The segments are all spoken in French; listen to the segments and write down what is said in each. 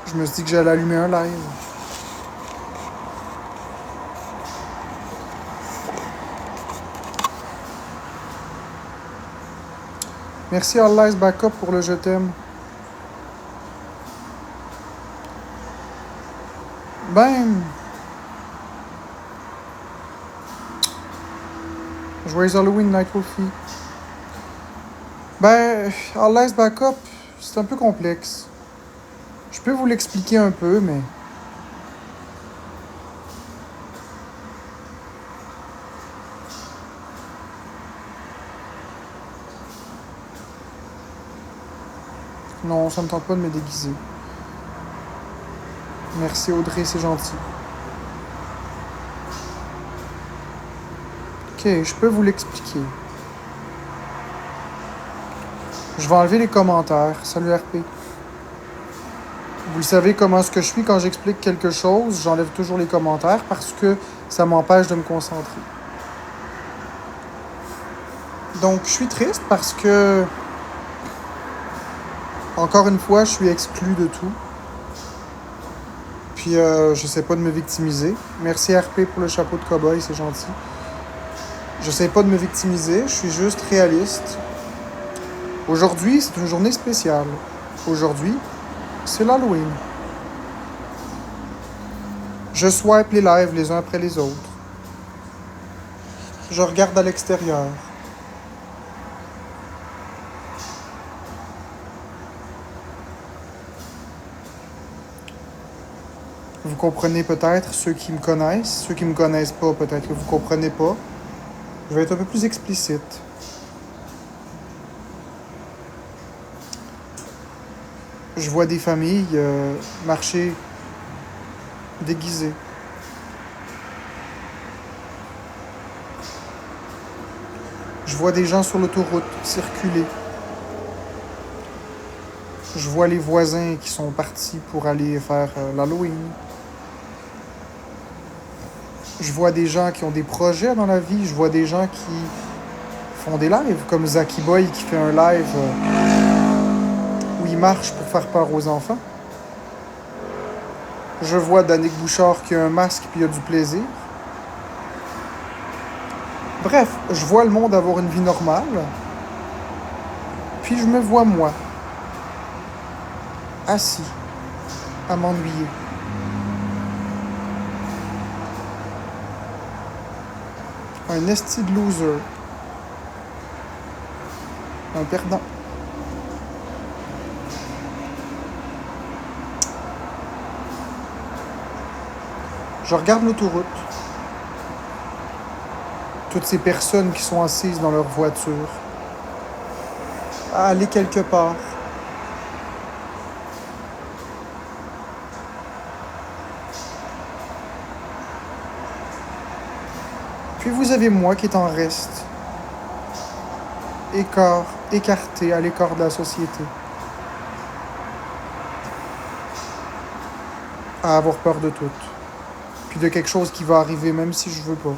Je me suis dit que j'allais allumer un live. Merci All Backup pour le je t'aime. Ben... Joyeux Halloween, Night Wolfie. Ben, All Backup, c'est un peu complexe. Je peux vous l'expliquer un peu, mais... Non, ça me tente pas de me déguiser. Merci Audrey, c'est gentil. Ok, je peux vous l'expliquer. Je vais enlever les commentaires. Salut RP. Vous le savez comment est-ce que je suis quand j'explique quelque chose. J'enlève toujours les commentaires parce que ça m'empêche de me concentrer. Donc, je suis triste parce que... Encore une fois, je suis exclu de tout. Puis, j'essaie pas de me victimiser. Merci RP pour le chapeau de cow-boy, c'est gentil. J'essaie pas de me victimiser, je suis juste réaliste. Aujourd'hui, c'est une journée spéciale. Aujourd'hui, c'est l'Halloween. Je swipe les lives les uns après les autres. Je regarde à l'extérieur. Vous comprenez peut-être ceux qui me connaissent. Ceux qui me connaissent pas, peut-être que vous comprenez pas. Je vais être un peu plus explicite. Je vois des familles marcher déguisées. Je vois des gens sur l'autoroute circuler. Je vois les voisins qui sont partis pour aller faire l'Halloween. Je vois des gens qui ont des projets dans la vie. Je vois des gens qui font des lives, comme Zaki Boy qui fait un live où il marche pour faire peur aux enfants. Je vois Danick Bouchard qui a un masque puis il a du plaisir. Bref, je vois le monde avoir une vie normale. Puis je me vois moi, assis, à m'ennuyer. Un esti de loser. Un perdant. Je regarde l'autoroute. Toutes ces personnes qui sont assises dans leur voiture. À aller quelque part. Puis vous avez moi qui est en reste. Écarté à l'écart de la société. À avoir peur de tout. Puis de quelque chose qui va arriver même si je veux pas.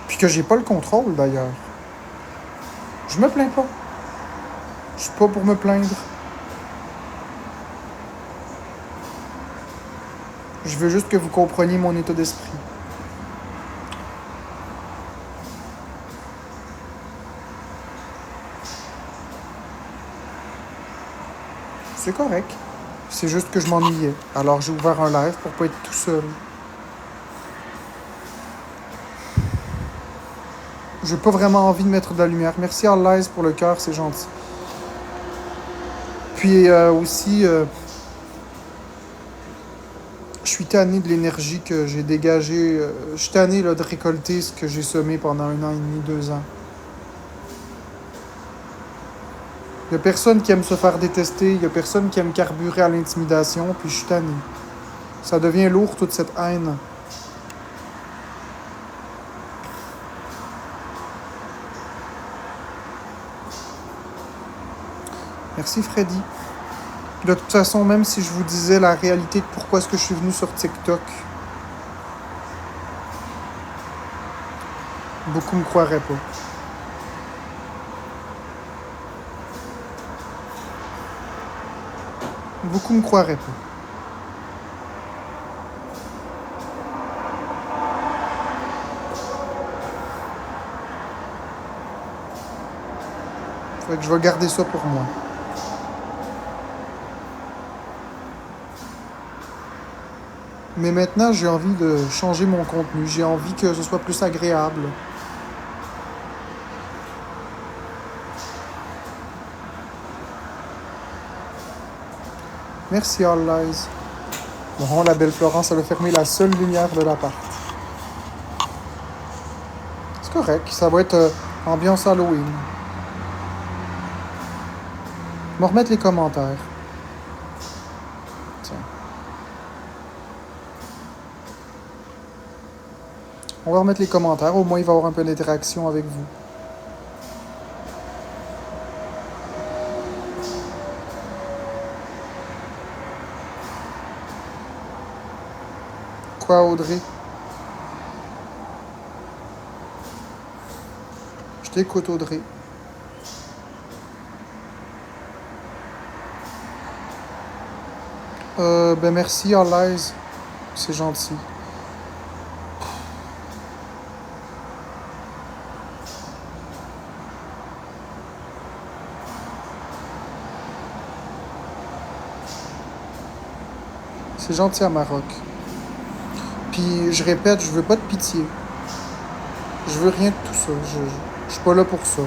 Puis que j'ai pas le contrôle d'ailleurs. Je me plains pas. Je suis pas pour me plaindre. Je veux juste que vous compreniez mon état d'esprit. C'est correct. C'est juste que je m'ennuyais. Alors j'ai ouvert un live pour pas être tout seul. J'ai pas vraiment envie de mettre de la lumière. Merci All pour le cœur, c'est gentil. Puis aussi, je suis tanné de l'énergie que j'ai dégagée. Je suis tanné là, de récolter ce que j'ai semé pendant 1 an et demi, 2 ans. Il y a personne qui aime se faire détester. Il y a personne qui aime carburer à l'intimidation. Puis je suis tanné. Ça devient lourd, toute cette haine. Merci Freddy. De toute façon, même si je vous disais la réalité de pourquoi est-ce que je suis venu sur TikTok, beaucoup me croiraient pas. Beaucoup me croiraient pas. Fait que je vais garder ça pour moi. Mais maintenant, j'ai envie de changer mon contenu. J'ai envie que ce soit plus agréable. Merci, All Lies. Bon, la belle Florence, elle a fermé la seule lumière de l'appart. C'est correct, ça va être ambiance Halloween. Je vais remettre les commentaires. Tiens. On va remettre les commentaires, au moins il va y avoir un peu d'interaction avec vous. Quoi, Audrey? Je t'écoute, Audrey. Ben merci, All Lies. C'est gentil. C'est gentil à Maroc. Puis je répète, je veux pas de pitié. Je veux rien de tout ça. Je suis pas là pour ça.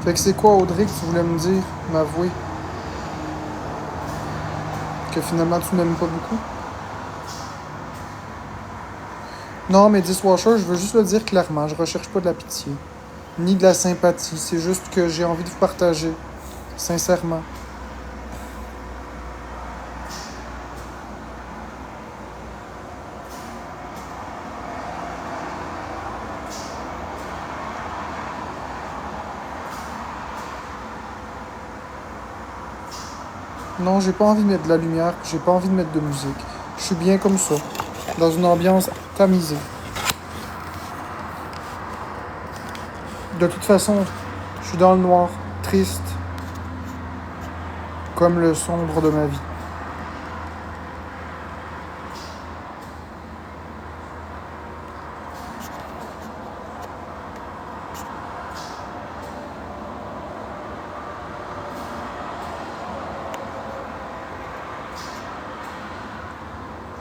Fait que c'est quoi, Audrey, que tu voulais me dire, m'avouer? Que finalement tu m'aimes pas beaucoup? Non, mais Dishwasher, je veux juste le dire clairement, je recherche pas de la pitié. Ni de la sympathie, c'est juste que j'ai envie de vous partager. Sincèrement. Non, j'ai pas envie de mettre de la lumière, j'ai pas envie de mettre de musique. Je suis bien comme ça, dans une ambiance tamisée. De toute façon, je suis dans le noir, triste, comme le sombre de ma vie.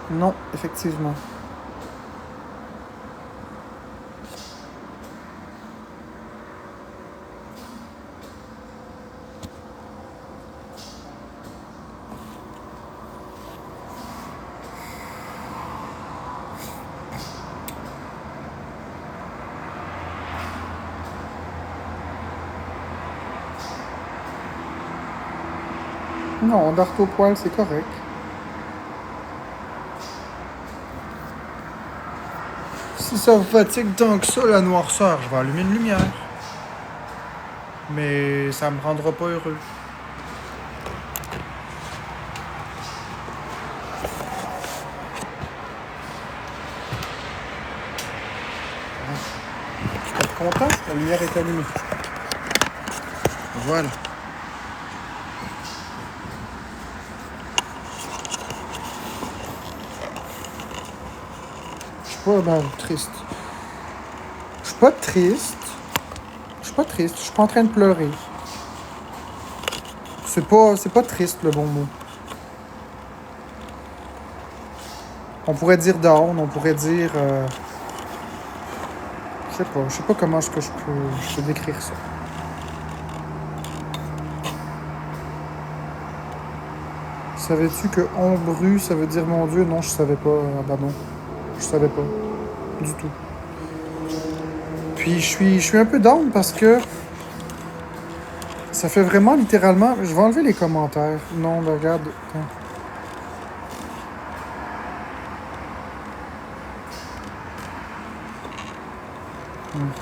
Non, effectivement. Non, dart au poil, c'est correct. Si ça vous fatigue tant que ça, la noirceur, je vais allumer une lumière. Mais ça me rendra pas heureux. Je suis pas content, la lumière est allumée. Voilà. Je suis pas triste. Je suis pas triste. Je suis pas triste. Je suis pas en train de pleurer. C'est pas triste le bon mot. On pourrait dire down, on pourrait dire... je sais pas comment est-ce que je peux décrire ça. Savais-tu que ombru, ça veut dire mon Dieu? Non, je savais pas. Ah bah non, je savais pas. Du tout. Puis je suis un peu down parce que ça fait vraiment littéralement... Je vais enlever les commentaires. Non, ben, regarde. Attends.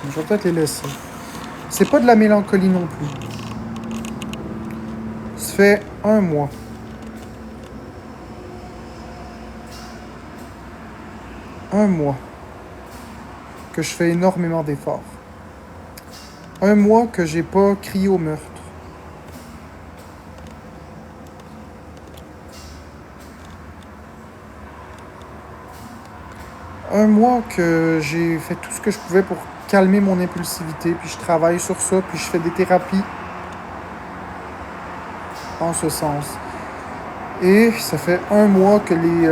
Je vais peut-être les laisser. C'est pas de la mélancolie non plus. Ça fait 1 mois. Un mois que je fais énormément d'efforts. Un mois que j'ai pas crié au meurtre. Un mois que j'ai fait tout ce que je pouvais pour calmer mon impulsivité, puis je travaille sur ça, puis je fais des thérapies en ce sens. Et ça fait un mois que les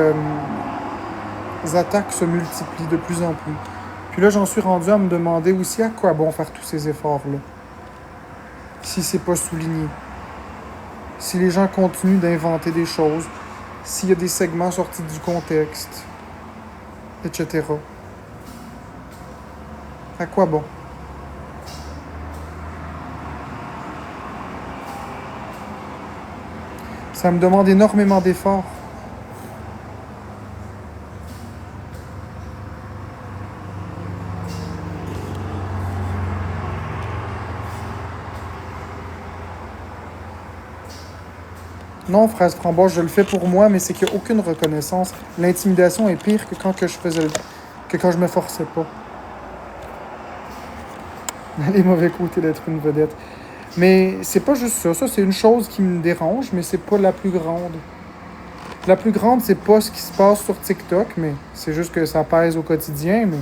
attaques se multiplient de plus en plus. Puis là, j'en suis rendu à me demander aussi à quoi bon faire tous ces efforts-là. Si c'est pas souligné. Si les gens continuent d'inventer des choses. S'il y a des segments sortis du contexte. Etc. À quoi bon? Ça me demande énormément d'efforts. Non, Fraise Framboise, je le fais pour moi, mais c'est qu'il n'y a aucune reconnaissance. L'intimidation est pire que quand je me forçais pas. Les mauvais côtés d'être une vedette. Mais c'est pas juste ça. Ça, c'est une chose qui me dérange, mais c'est pas la plus grande. La plus grande, c'est pas ce qui se passe sur TikTok, mais c'est juste que ça pèse au quotidien, mais...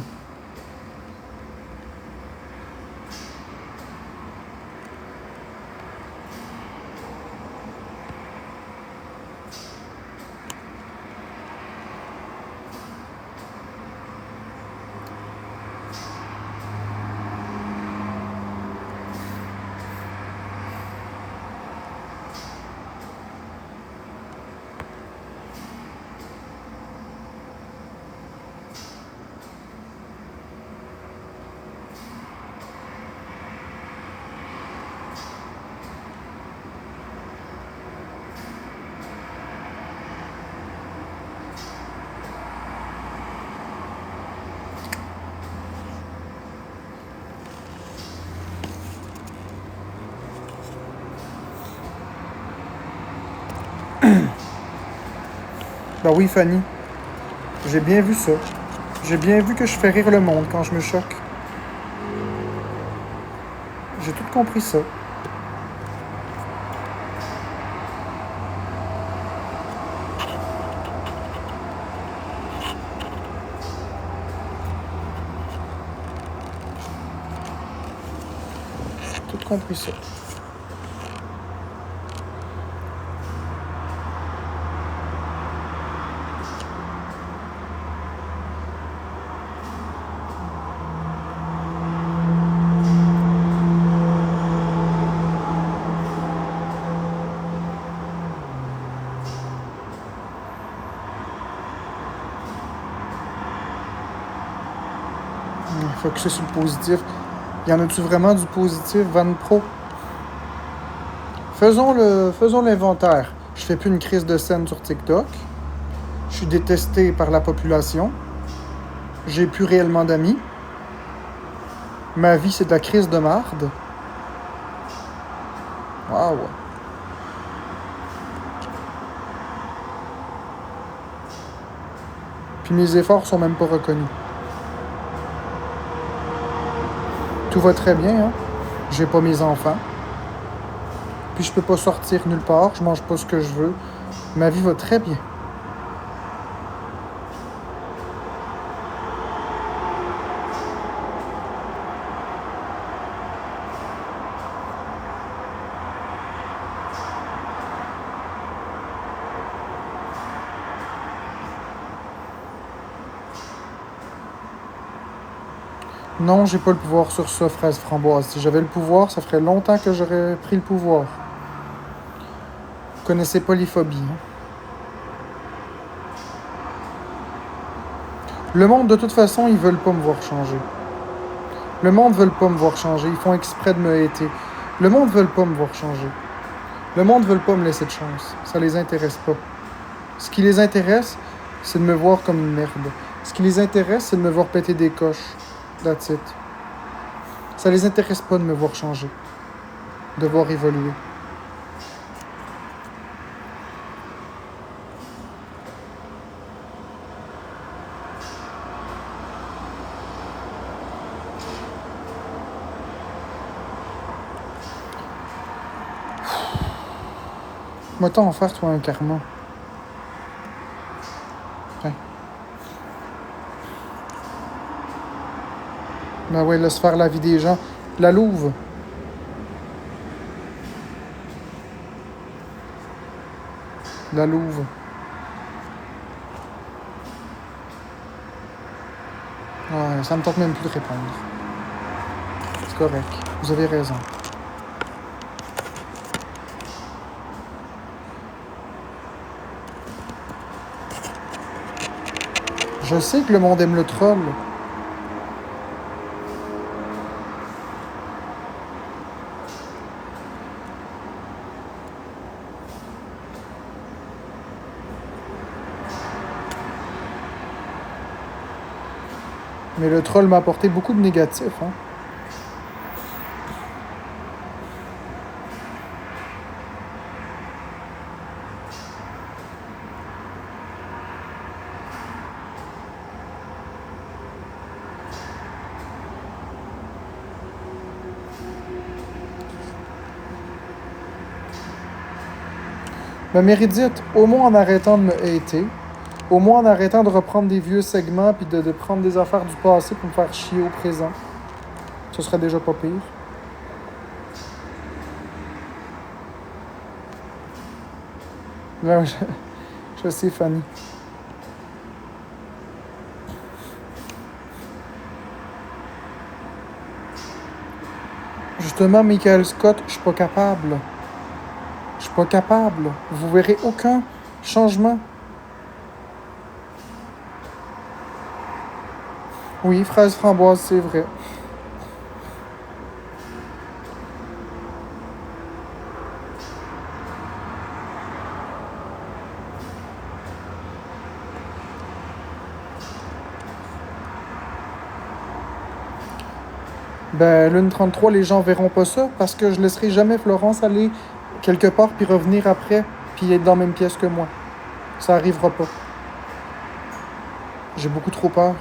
Ben oui, Fanny. J'ai bien vu ça. J'ai bien vu que je fais rire le monde quand je me choque. J'ai tout compris ça. J'ai tout compris ça. Focuser sur le positif. Y en a-tu vraiment du positif, Van Pro? Faisons l'inventaire. Je fais plus une crise de scène sur TikTok. Je suis détesté par la population. J'ai plus réellement d'amis. Ma vie, c'est de la crise de marde. Waouh. Puis mes efforts sont même pas reconnus. Tout va très bien, hein? J'ai pas mes enfants. Puis je peux pas sortir nulle part. Je mange pas ce que je veux. Ma vie va très bien. Non, j'ai pas le pouvoir sur ça, Fraise Framboise. Si j'avais le pouvoir, ça ferait longtemps que j'aurais pris le pouvoir. Vous connaissez pas les phobies, hein? Le monde, de toute façon, ils veulent pas me voir changer. Le monde veut pas me voir changer. Ils font exprès de me hater. Le monde veut pas me voir changer. Le monde veut pas me laisser de chance. Ça les intéresse pas. Ce qui les intéresse, c'est de me voir comme une merde. Ce qui les intéresse, c'est de me voir péter des coches. That's it. Ça les intéresse pas de me voir changer. De voir évoluer. Moi, t'en faire, toi, un karma. Tiens. Ben ouais, laisse faire la vie des gens. La louve. La louve. Ouais, ça me tente même plus de répondre. C'est correct. Vous avez raison. Je sais que le monde aime le troll. Mais le troll m'a apporté beaucoup de négatifs, hein. Ben, Méridite, au moins en arrêtant de me hater, au moins en arrêtant de reprendre des vieux segments puis de prendre des affaires du passé pour me faire chier au présent, ce serait déjà pas pire. Ben, je sais, Fanny. Justement, Michael Scott, je suis pas capable. Je suis pas capable. Vous verrez aucun changement. Oui, fraise framboise, c'est vrai. Ben, Lune 33, les gens verront pas ça parce que je laisserai jamais Florence aller quelque part puis revenir après puis être dans la même pièce que moi. Ça arrivera pas. J'ai beaucoup trop peur.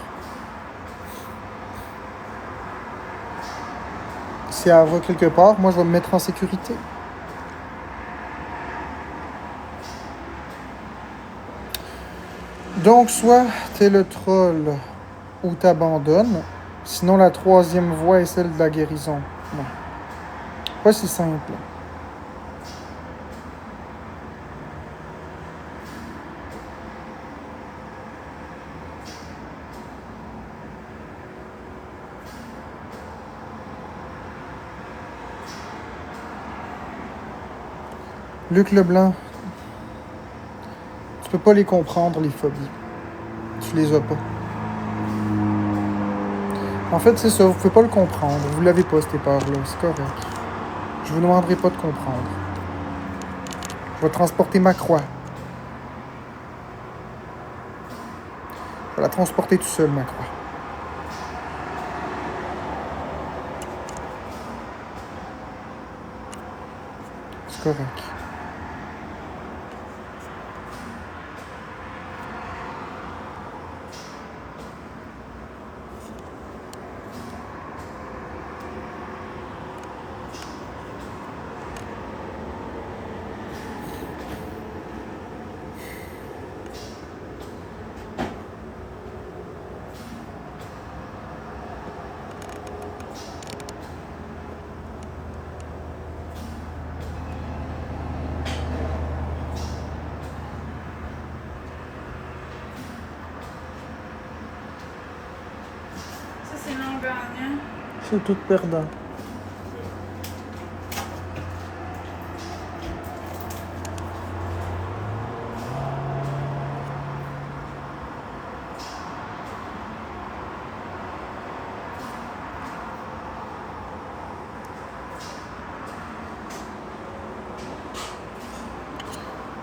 Si elle va quelque part, moi je vais me mettre en sécurité. Donc, soit t'es le troll ou t'abandonnes. Sinon, la troisième voie est celle de la guérison. Non. Pas si simple. Luc Leblanc, tu peux pas les comprendre, les phobies. Tu les as pas. En fait, c'est ça, vous pouvez pas le comprendre. Vous l'avez pas, cette peur-là. C'est correct. Je vous demanderai pas de comprendre. Je vais transporter ma croix. Je vais la transporter tout seul, ma croix. C'est correct. Ça, c'est non gagnant. C'est tout perdant.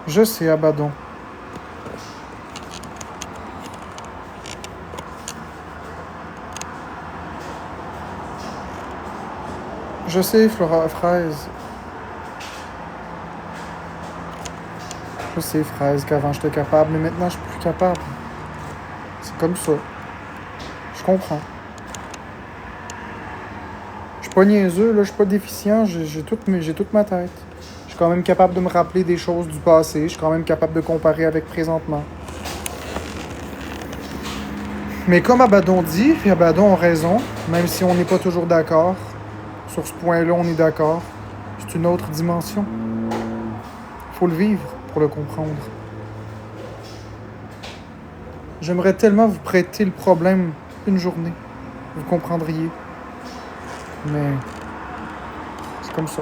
Je sais, Abaddon. Je sais, Flora Fraise. Je sais, Fraise, qu'avant j'étais capable, mais maintenant je suis plus capable. C'est comme ça. Je comprends. Je suis pas niaiseux, là, je suis pas déficient, j'ai toute ma tête. Je suis quand même capable de me rappeler des choses du passé. Je suis quand même capable de comparer avec présentement. Mais comme Abaddon dit, et Abaddon a raison, même si on n'est pas toujours d'accord, sur ce point-là, on est d'accord. C'est une autre dimension. Il faut le vivre pour le comprendre. J'aimerais tellement vous prêter le problème une journée. Vous comprendriez. Mais c'est comme ça.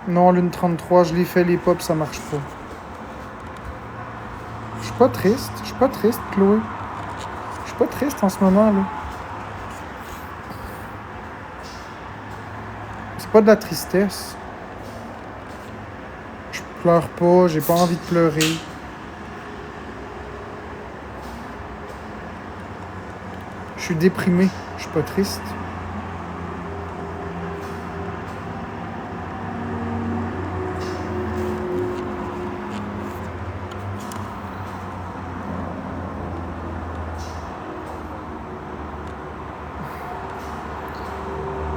Non, lune 33, je l'ai fait les pops, ça marche pas. Je suis pas triste, Chloé. Je suis pas triste en ce moment, là. C'est pas de la tristesse. Je pleure pas, j'ai pas envie de pleurer. Je suis déprimé, je suis pas triste.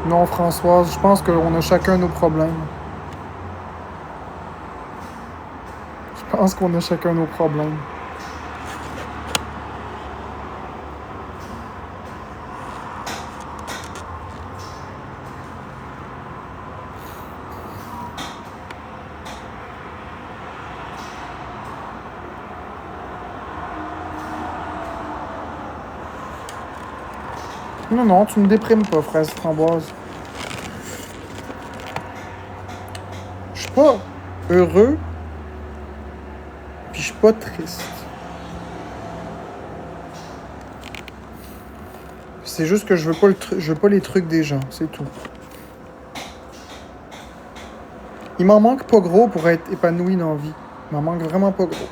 Non, Françoise, je pense qu'on a chacun nos problèmes. Je pense qu'on a chacun nos problèmes. Non, non, tu me déprimes pas, fraise framboise. Je suis pas heureux, puis je suis pas triste. C'est juste que je veux pas les trucs des gens, c'est tout. Il m'en manque pas gros pour être épanoui dans la vie. Il m'en manque vraiment pas gros.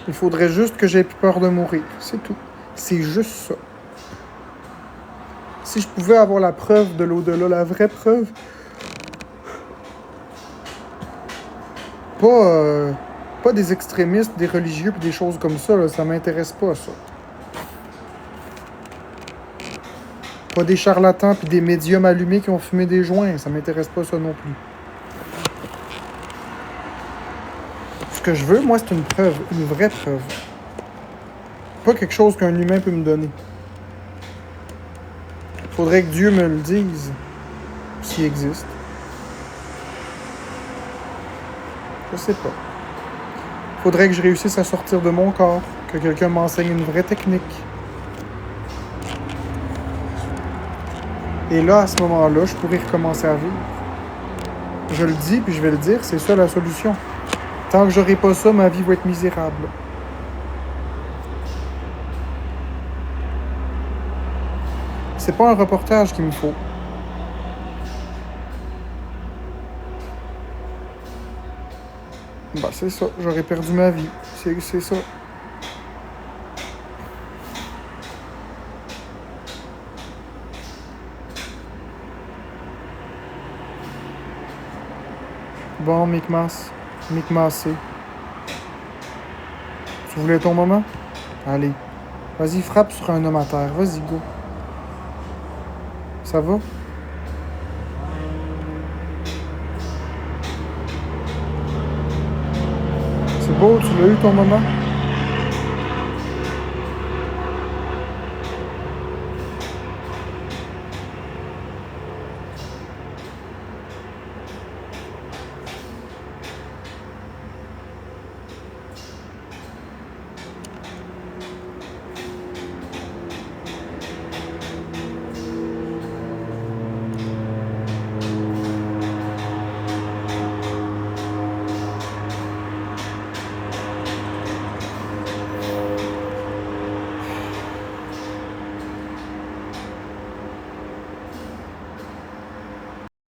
Il faudrait juste que j'aie plus peur de mourir, c'est tout. C'est juste ça. Si je pouvais avoir la preuve de l'au-delà, la vraie preuve, pas des extrémistes, des religieux puis des choses comme ça, là, ça m'intéresse pas, ça. Pas des charlatans puis des médiums allumés qui ont fumé des joints, ça m'intéresse pas ça non plus. Ce que je veux, moi, c'est une preuve, une vraie preuve. Pas quelque chose qu'un humain peut me donner. Faudrait que Dieu me le dise, s'il existe. Je sais pas. Faudrait que je réussisse à sortir de mon corps, que quelqu'un m'enseigne une vraie technique. Et là, à ce moment-là, je pourrais recommencer à vivre. Je le dis, puis je vais le dire, c'est ça la solution. Tant que j'aurai pas ça, ma vie va être misérable. C'est pas un reportage qu'il me faut. Bah, c'est ça. J'aurais perdu ma vie. C'est ça. Bon, Micmassé. Tu voulais ton moment? Allez. Vas-y, frappe sur un homme à terre. Vas-y, go. Ça va? C'est beau, tu l'as eu ton moment?